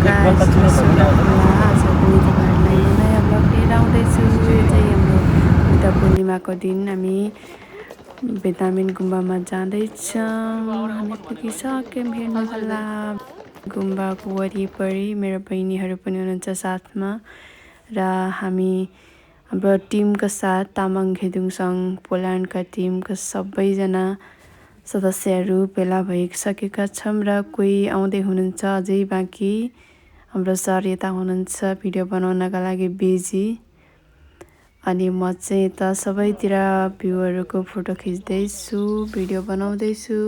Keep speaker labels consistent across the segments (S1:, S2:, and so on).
S1: Guys आज पनि तपाईँहरूलाई नयाँ ब्लग लिएर आउँदैछु। यो चाहिँ हाम्रो बुद्ध पूर्णिमाको दिन हामी भिटामिन गुम्बामा जाँदैछौँ। हामी पुगिसक्यौँ, हेर्नुहोला गुम्बाको वरिपरि मेरो बहिनीहरू पनि हुनुहुन्छ साथमा र हामी हाम्रो टिमको साथ तामाङ घेदुङ सङ्घ पोल्यान्डका टिमका सबैजना सदस्यहरू भेला भइसकेका छौँ र कोही आउँदै हुनुहुन्छ अझै बाँकी। हाम्रो सर यता हुनुहुन्छ भिडियो बनाउनका लागि बिजी अनि म चाहिँ यता सबैतिर भ्यूहरूको फोटो खिच्दैछु, भिडियो बनाउँदैछु।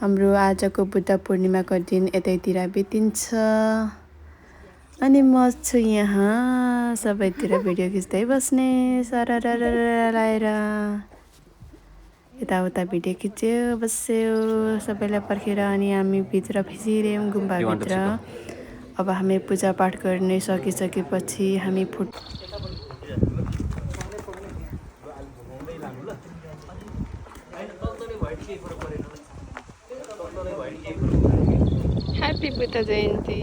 S1: हाम्रो आजको बुद्ध पूर्णिमाको दिन यतैतिर बितिन्छ अनि म छु यहाँ सबैतिर भिडियो खिच्दै बस्ने सररररर लाएर यताउता भिडियो खिच्यो बस्यो सबैलाई पर्खेर अनि हामी भित्र फिसिर्यौँ गुम्बाभित्र। अब हामी पूजापाठ गर्ने सकिसकेपछि हामी ह्याप्पी बुद्ध जयन्ती।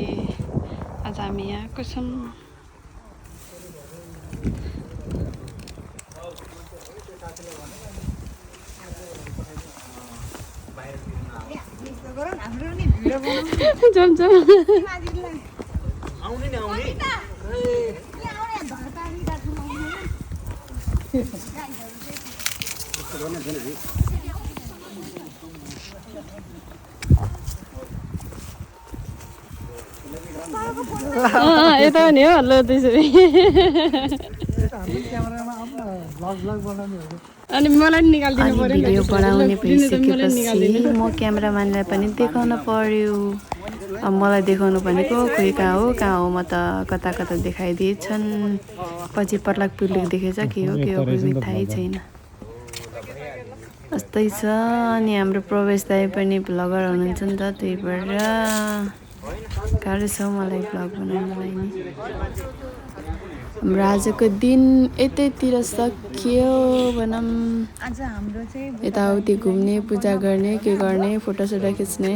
S1: आज हामी यहाँको छौँ। जम जम आउने नि आउने यता नि हो ल त्यसरी अनि मलाई निकाल्दिनु पर्यो। भिडियो बनाउने भइसकेपछि म क्यामेराम्यानलाई पनि देखाउन पर्यो। अब मलाई देखाउनु भनेको खोइ कहाँ हो म त कता कता देखाइदिएछन्। पछि पर्लाक पुर्लिक देखेछ के हो पनि थाहै छैन। यस्तै छ। अनि हाम्रो प्रवेश दाइ पनि भ्लगर हुनुहुन्छ नि त, त्यही भएर गाह्रो छ मलाई भ्लग बनाउनलाई नि। हाम्रो आजको दिन यतैतिर सकियो भनौँ। आज हाम्रो चाहिँ यताउति घुम्ने, पूजा गर्ने, के गर्ने, फोटोसोटो खिच्ने,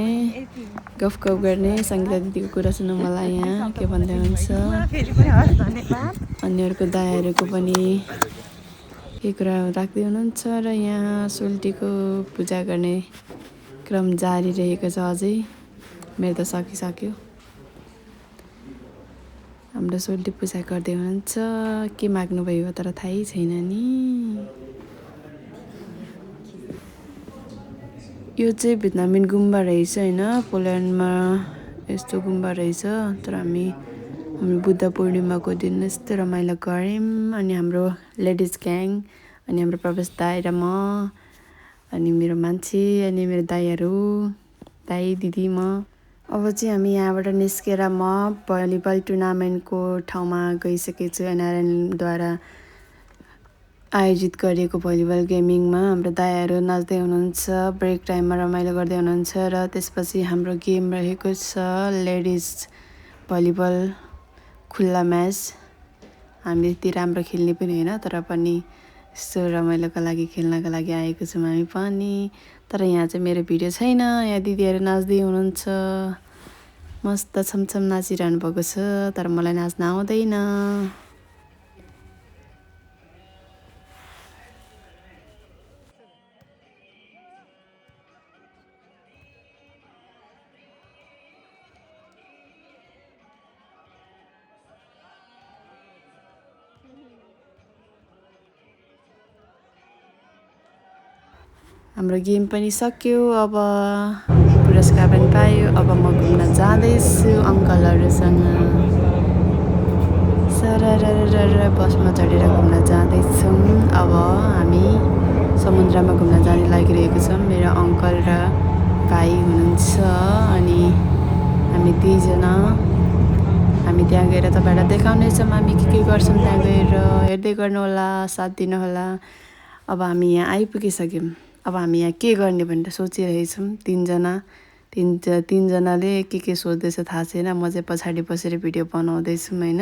S1: गफ गर्ने, सङ्गीता दिदीको कुरा सुन्नु मलाई यहाँ के भन्दै हुन्छ। अन्यहरूको दायाहरूको पनि के कुरा राख्दै हुनुहुन्छ र यहाँ सोल्टीको पूजा गर्ने क्रम जारी रहेको छ अझै। मेरो त सकिसक्यो। हाम्रो सोल्टी पूजा गर्दै हुनुहुन्छ। के माग्नुभयो तर थाहै छैन नि। यो चाहिँ भिटामिन गुम्बा रहेछ होइन, पोल्यान्डमा यस्तो गुम्बा रहेछ। तर हामी बुद्ध पूर्णिमाको दिन यस्तो रमाइलो गऱ्यौँ। अनि हाम्रो लेडिज ग्याङ अनि हाम्रो प्रवेश दाइ र म अनि मेरो मान्छे अनि मेरो दाइहरू, दाइ दिदी म। अब चाहिँ हामी यहाँबाट निस्केर म भलिबल टुर्नामेन्टको ठाउँमा गइसकेको छु। एनआरएनद्वारा आयोजित गरिएको भलिबल गेमिङमा हाम्रो दाइहरू नाच्दै हुनुहुन्छ, ब्रेक टाइममा रमाइलो गर्दै हुनुहुन्छ। र त्यसपछि हाम्रो गेम रहेको छ लेडिज भलिबल खुल्ला म्याच। हामी यति राम्रो खेल्ने पनि होइन, तर पनि यस्तो रमाइलोको लागि खेल्नको लागि आएको छौँ हामी पनि। तर यहाँ चाहिँ मेरो भिडियो छैन। यहाँ दिदीहरू नाच्दै हुनुहुन्छ, मस्त छमछम नाचिरहनु भएको छ। तर मलाई नाच्न आउँदैन। हाम्रो गेम पनि सक्यो। अब पुरस्कार पनि पायो। अब म घुम्न जाँदैछु अङ्कलहरूसँग। सररररर बसमा चढेर घुम्न जाँदैछौँ। अब हामी समुद्रमा घुम्न जाने लागिरहेको छौँ। मेरो अङ्कल र भाइ हुनुहुन्छ अनि हामी दुईजना। हामी त्यहाँ गएर तपाईँहरूलाई देखाउनेछौँ हामी के गर्छौँ त्यहाँ गएर। हेर्दै गर्नुहोला, साथ दिनुहोला। अब हामी यहाँ आइपुगिसक्यौँ। अब हामी यहाँ के गर्ने भनेर सोचिरहेछौँ तिनजनाले के सोच्दैछ थाहा छैन। म चाहिँ पछाडि बसेर भिडियो बनाउँदैछौँ होइन।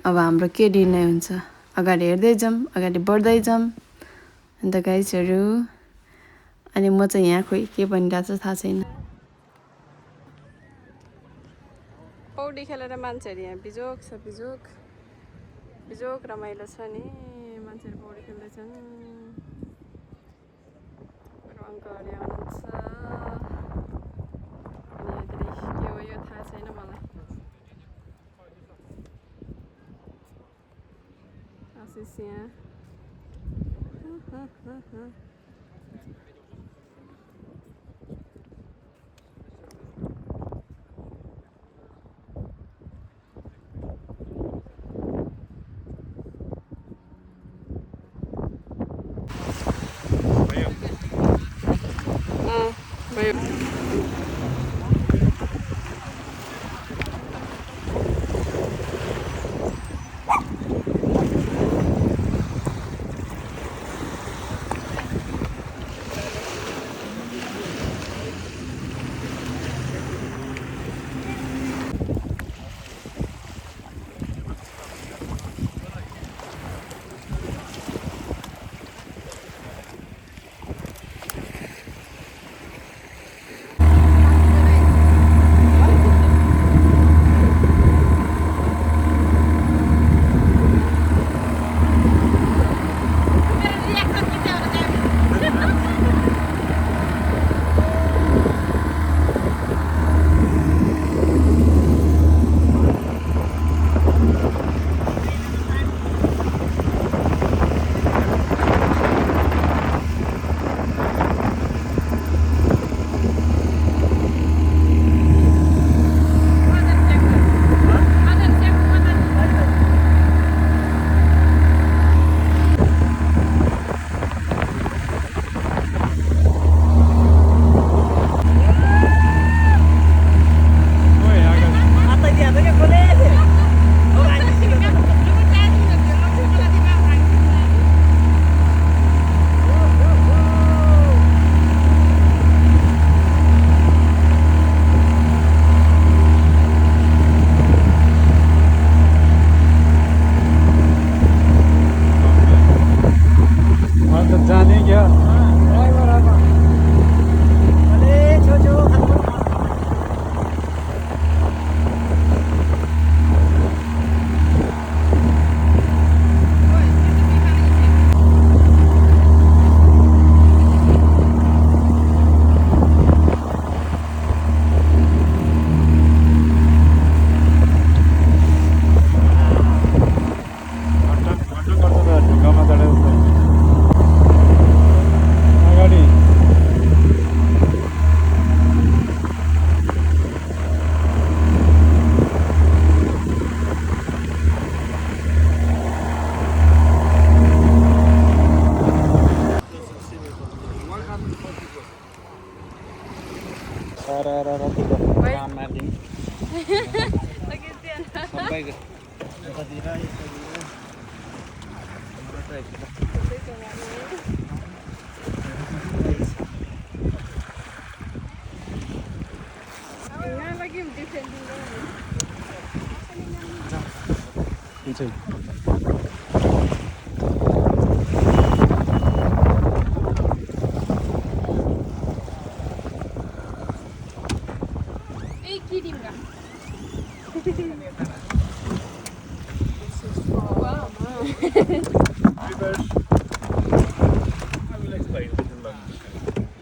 S1: अब हाम्रो के निर्णय हुन्छ, अगाडि हेर्दै जाऊँ, अगाडि बढ्दै जाऊँ अन्त गाइजहरू। अनि म चाहिँ यहाँ खोइ के भनिरहेको छ थाहा छैन। पौडी खेलेर मान्छेहरू यहाँ बिजोक छ बिजोक बिजोक रमाइलो छ नि मान्छेहरू पौडी खेल्दैछन् अङ्कलहरू आउनुहुन्छ अनि के हो यो थाहा छैन मलाई आशिष यहाँ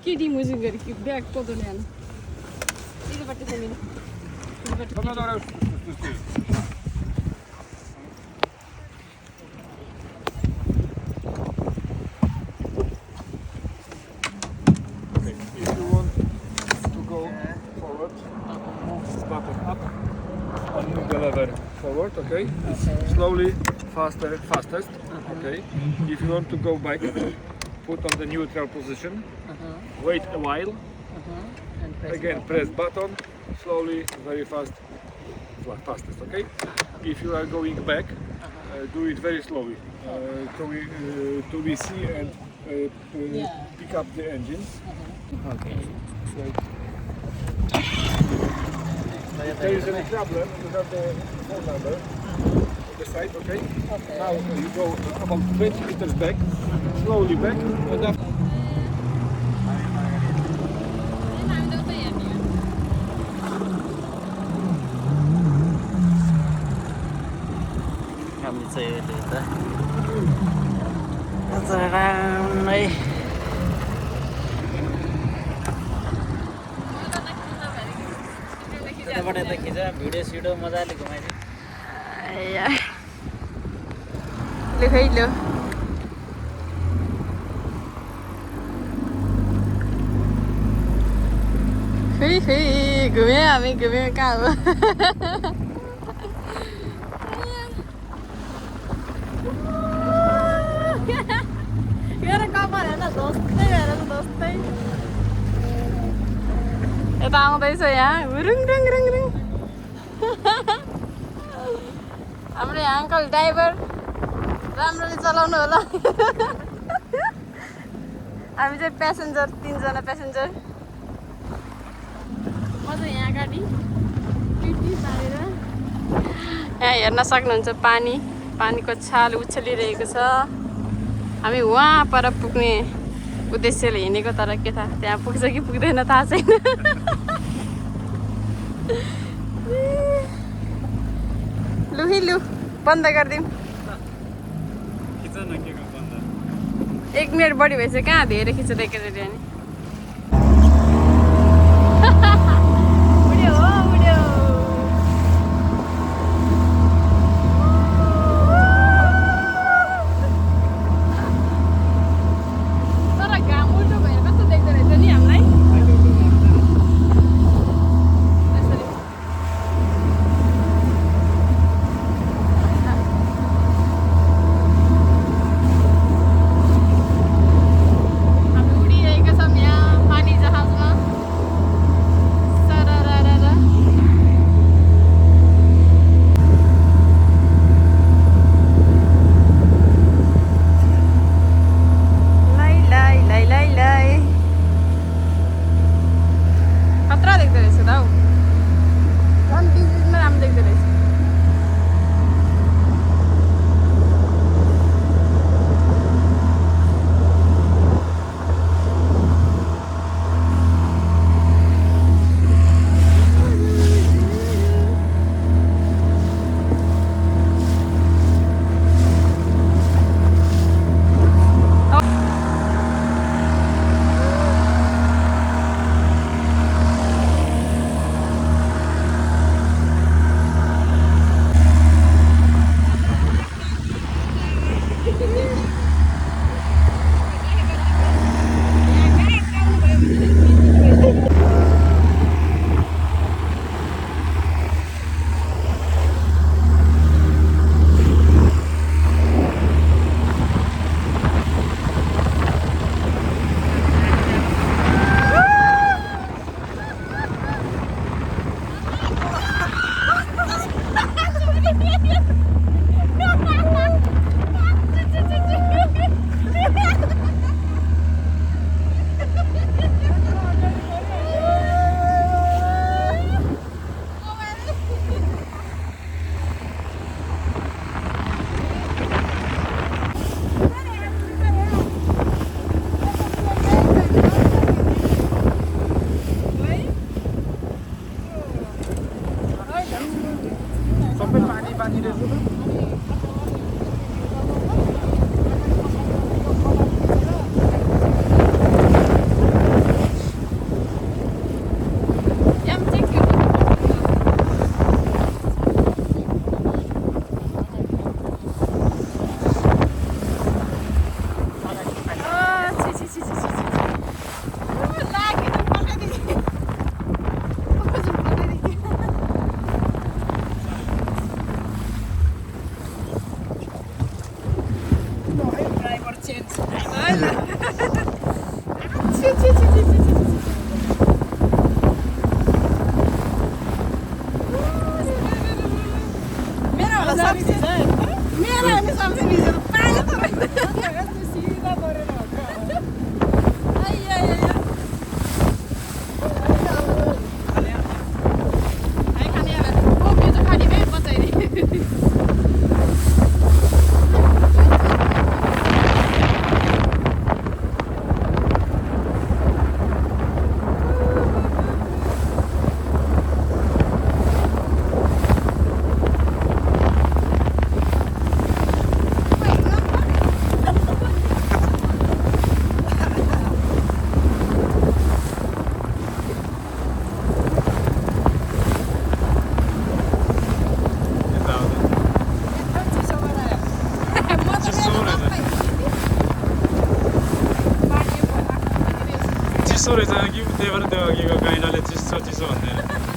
S1: Kiri musim gari bag kodo ne ana. Ini batte semini. Ini batte.
S2: If you want to go forward, move this button up and move the lever forward, okay? Slowly, faster, fastest, okay? If you want to go back, put on the neutral position, wait a while,
S1: And
S2: again press button, slowly, very fast, fastest, okay? If you are going back, do it very slowly, to we see and pick up the engine. Okay. If there is any problem, you have the phone number on the side, okay? Now you go about 20 meters back, slowly back, and after.
S3: छ यसले त राम्रै त्यताबाट यता खिच video सिडियो मजाले घुमाइदियो
S1: लु खै लु खै घुम्यो हामी घुम्यो कहाँ हो यता आउँदैछ यहाँ रुङ रुङ रुङ रुङ हाम्रो यहाँ अङ्कल ड्राइभर राम्ररी चलाउनु होला हामी चाहिँ प्यासेन्जर 3 जना प्यासेन्जर म चाहिँ यहाँ गाडी यहाँ हेर्न सक्नुहुन्छ पानीको छाल उछलिरहेको छ हामी वहाँ पर पुग्ने उद्देश्यले हिँडेको तर के थाहा त्यहाँ पुग्छ कि पुग्दैन थाहा छैन लु है लु बन्द गरिदिउँ 1 मिनट बढी भएछ कहाँ धेरै खिच्दैको अनि
S2: चिसो रहेछ कि त्यही भएर त्यो अघिको गाइलाले चिसो चिसो भन्दैन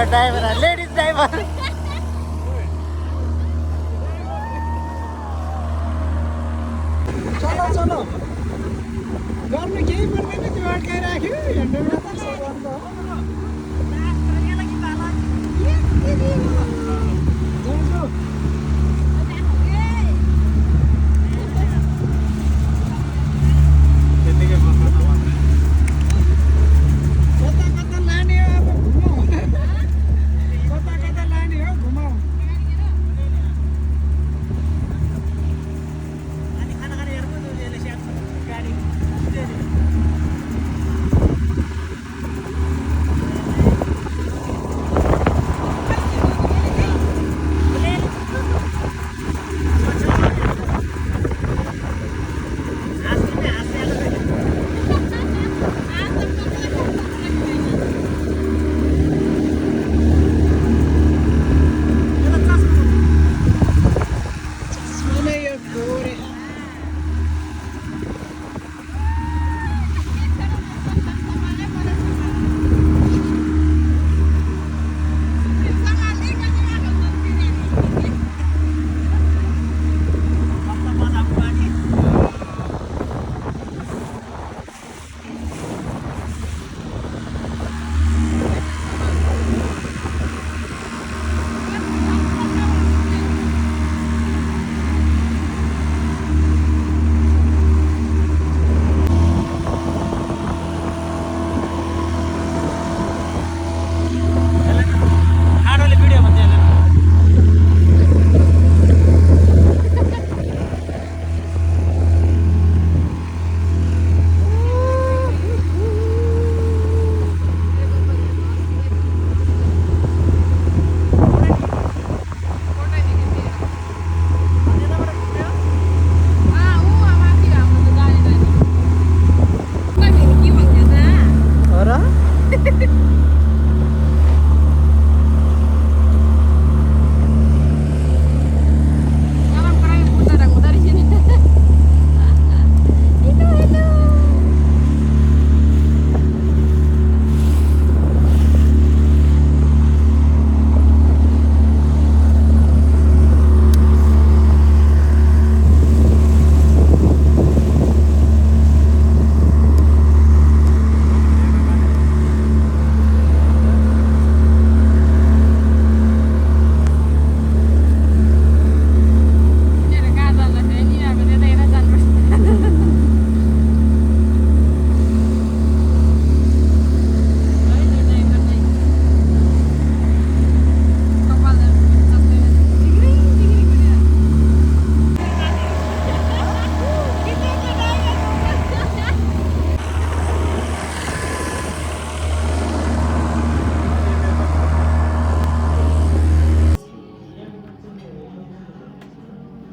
S3: ड्राइभर लेडिज ड्राइभर
S4: चलो चलो गर्नु केही पर्दैन त्यो अड्काइराख्यो हेर्नुमा त सगर्नु हो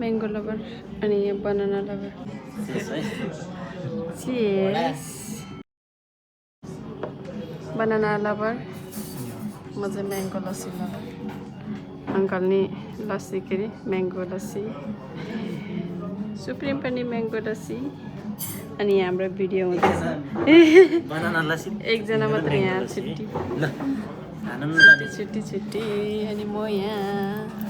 S1: म्याङ्गो लभर अनि banana lover cheers banana lover म चाहिँ म्याङ्गो लस्सी लभर अङ्कल नि लस्सी के अरे म्याङ्गो लस्सी सुप्रिम पनि म्याङ्गो लस्सी अनि हाम्रो भिडियो हुँदैछ एकजना मात्र यहाँ छुट्टी छुट्टी अनि म यहाँ